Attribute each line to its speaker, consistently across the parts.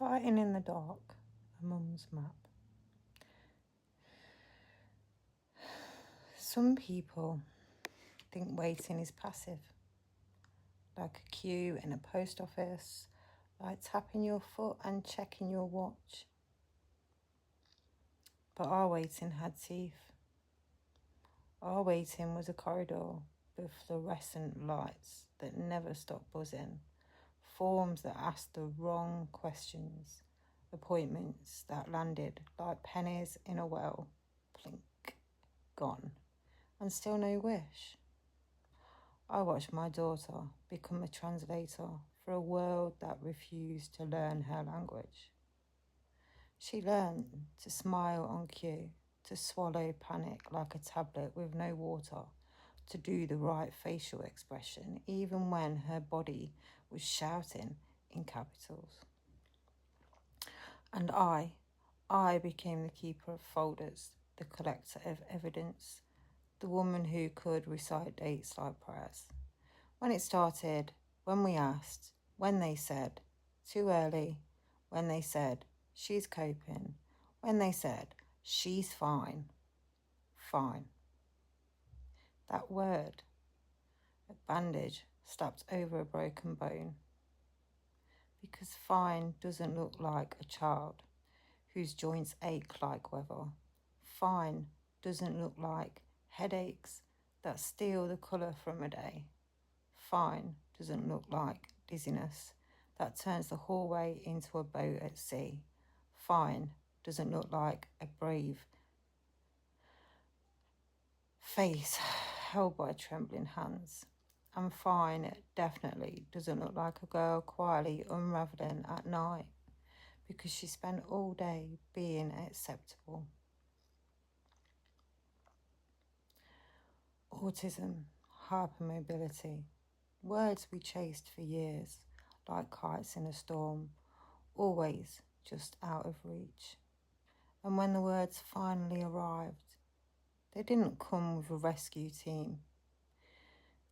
Speaker 1: Fighting in the dark, a mum's map. Some people think waiting is passive, like a queue in a post office, like tapping your foot and checking your watch. But our waiting had teeth. Our waiting was a corridor with fluorescent lights that never stopped buzzing, forms that asked the wrong questions, appointments that landed like pennies in a well, plink, gone, and still no wish. I watched my daughter become a translator for a world that refused to learn her language. She learned to smile on cue, to swallow panic like a tablet with no water, to do the right facial expression even when her body was shouting in capitals. And I became the keeper of folders, the collector of evidence, the woman who could recite dates like prayers. When it started, when we asked, when they said, too early, when they said, she's coping, when they said, she's fine, fine. That word, a bandage slapped over a broken bone. Because fine doesn't look like a child whose joints ache like weather. Fine doesn't look like headaches that steal the colour from a day. Fine doesn't look like dizziness that turns the hallway into a boat at sea. Fine doesn't look like a brave face held by trembling hands. And fine definitely doesn't look like a girl quietly unravelling at night because she spent all day being acceptable. Autism, hypermobility, words we chased for years, like kites in a storm, always just out of reach. And when the words finally arrived, they didn't come with a rescue team.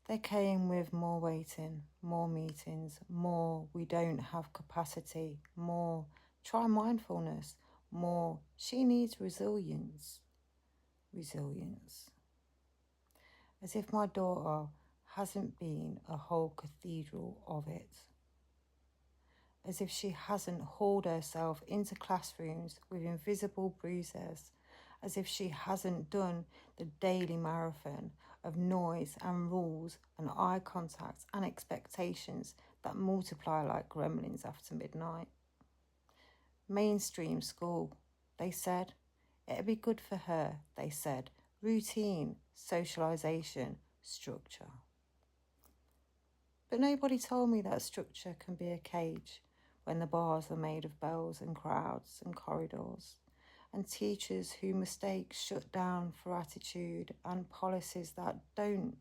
Speaker 1: They came with more waiting, more meetings, more we don't have capacity, more try mindfulness, more she needs resilience. Resilience. As if my daughter hasn't been a whole cathedral of it. As if she hasn't hauled herself into classrooms with invisible bruises, as if she hasn't done the daily marathon of noise and rules and eye contact and expectations that multiply like gremlins after midnight. Mainstream school, they said. It'd be good for her, they said. Routine, socialisation, structure. But nobody told me that structure can be a cage when the bars are made of bells and crowds and corridors, and teachers who mistake shut down for attitude and policies that don't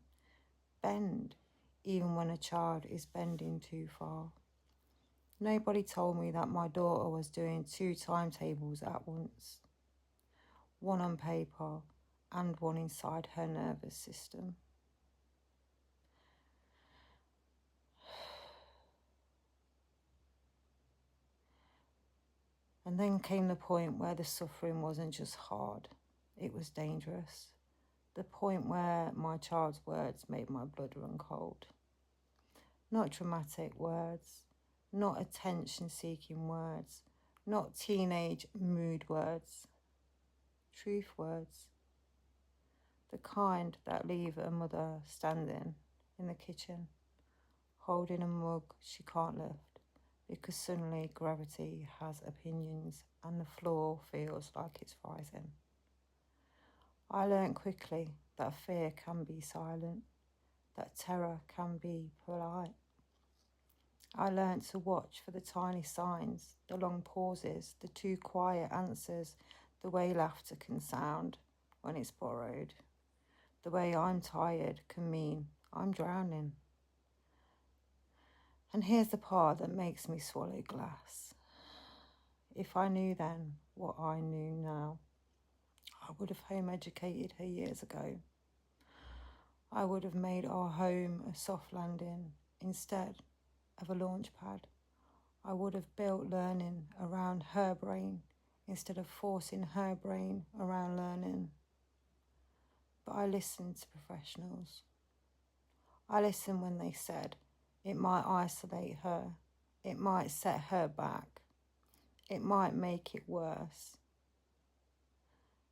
Speaker 1: bend even when a child is bending too far. Nobody told me that my daughter was doing 2 timetables at once, one on paper and one inside her nervous system. And then came the point where the suffering wasn't just hard, it was dangerous. The point where my child's words made my blood run cold. Not dramatic words, not attention-seeking words, not teenage mood words. Truth words. The kind that leave a mother standing in the kitchen, holding a mug she can't lift because suddenly gravity has opinions and the floor feels like it's rising. I learned quickly that fear can be silent, that terror can be polite. I learned to watch for the tiny signs, the long pauses, the too quiet answers, the way laughter can sound when it's borrowed. The way I'm tired can mean I'm drowning. And here's the part that makes me swallow glass. If I knew then what I knew now, I would have home educated her years ago. I would have made our home a soft landing instead of a launch pad. I would have built learning around her brain instead of forcing her brain around learning. But I listened to professionals. I listened when they said it might isolate her, it might set her back, it might make it worse.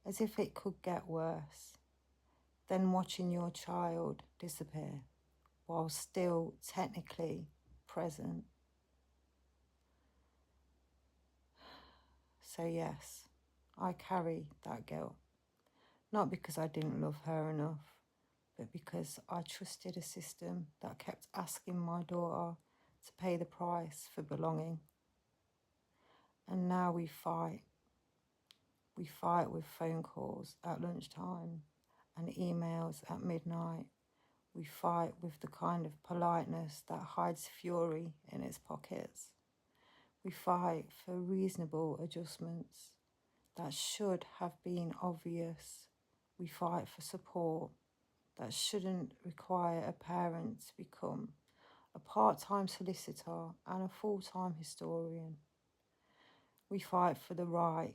Speaker 1: As if it could get worse than watching your child disappear while still technically present. So yes, I carry that guilt. Not because I didn't love her enough, but because I trusted a system that kept asking my daughter to pay the price for belonging. And now we fight. We fight with phone calls at lunchtime and emails at midnight. We fight with the kind of politeness that hides fury in its pockets. We fight for reasonable adjustments that should have been obvious. We fight for support that shouldn't require a parent to become a part-time solicitor and a full-time historian. We fight for the right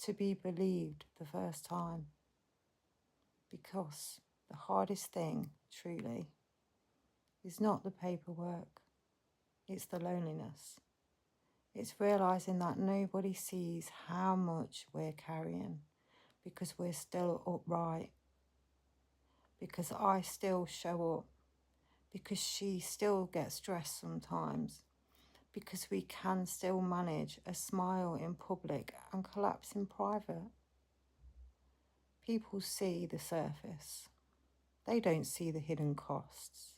Speaker 1: to be believed the first time, because the hardest thing, truly, is not the paperwork, it's the loneliness. It's realising that nobody sees how much we're carrying because we're still upright, because I still show up, because she still gets stressed sometimes, because we can still manage a smile in public and collapse in private. People see the surface. They don't see the hidden costs.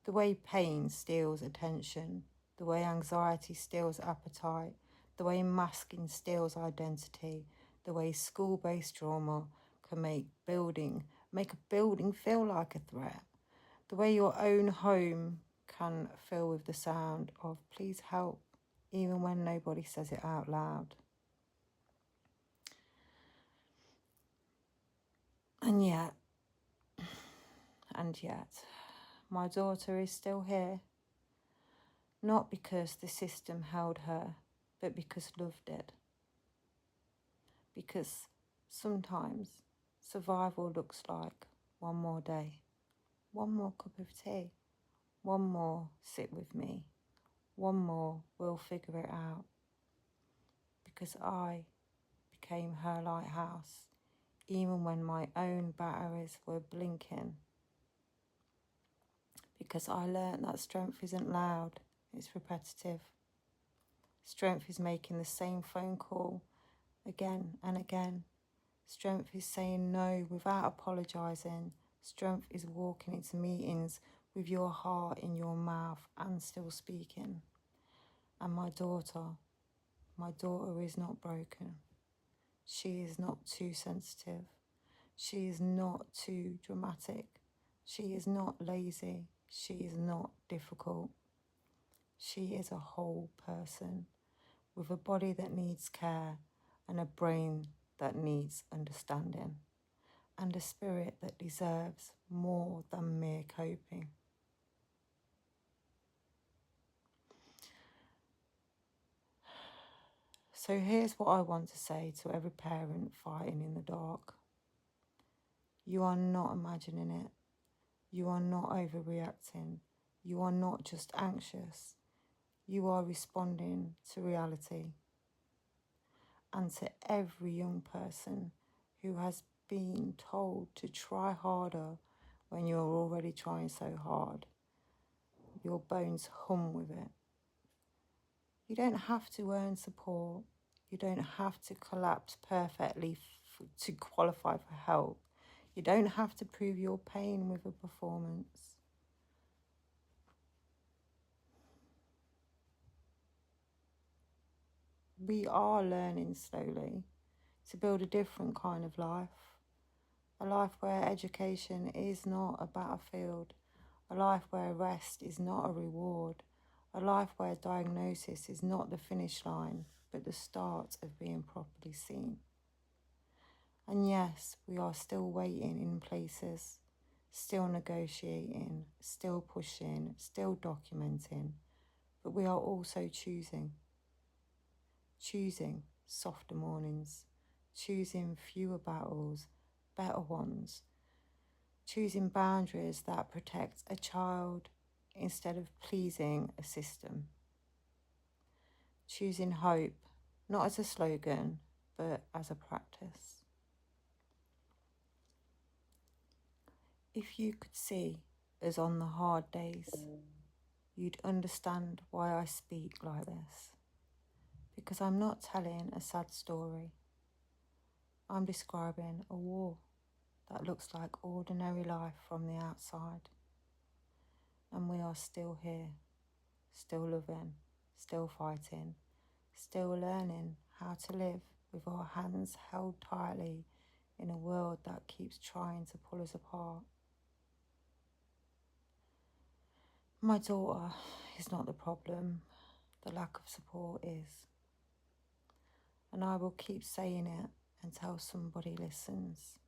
Speaker 1: The way pain steals attention, the way anxiety steals appetite, the way masking steals identity, the way school-based trauma can make a building feel like a threat, the way your own home can fill with the sound of please help, even when nobody says it out loud. And yet, my daughter is still here, not because the system held her, but because love did. Because sometimes survival looks like one more day, one more cup of tea, one more sit with me, one more we'll figure it out. Because I became her lighthouse, even when my own batteries were blinking. Because I learned that strength isn't loud, it's repetitive. Strength is making the same phone call again and again. Strength is saying no without apologising. Strength is walking into meetings with your heart in your mouth and still speaking. And my daughter is not broken. She is not too sensitive. She is not too dramatic. She is not lazy. She is not difficult. She is a whole person with a body that needs care and a brain that needs understanding and a spirit that deserves more than mere coping. So here's what I want to say to every parent fighting in the dark. You are not imagining it. You are not overreacting. You are not just anxious. You are responding to reality. And to every young person who has been told to try harder when you're already trying so hard, your bones hum with it. You don't have to earn support. You don't have to collapse perfectly to qualify for help. You don't have to prove your pain with a performance. We are learning slowly to build a different kind of life. A life where education is not a battlefield. A life where rest is not a reward. A life where diagnosis is not the finish line, but the start of being properly seen. And yes, we are still waiting in places, still negotiating, still pushing, still documenting, but we are also choosing softer mornings, choosing fewer battles, better ones, choosing boundaries that protect a child instead of pleasing a system, choosing hope not as a slogan but as a practice. If you could see us on the hard days, you'd understand why I speak like this. Because I'm not telling a sad story. I'm describing a war that looks like ordinary life from the outside. And we are still here, still loving, still fighting, still learning how to live with our hands held tightly in a world that keeps trying to pull us apart. My daughter is not the problem, the lack of support is. And I will keep saying it until somebody listens.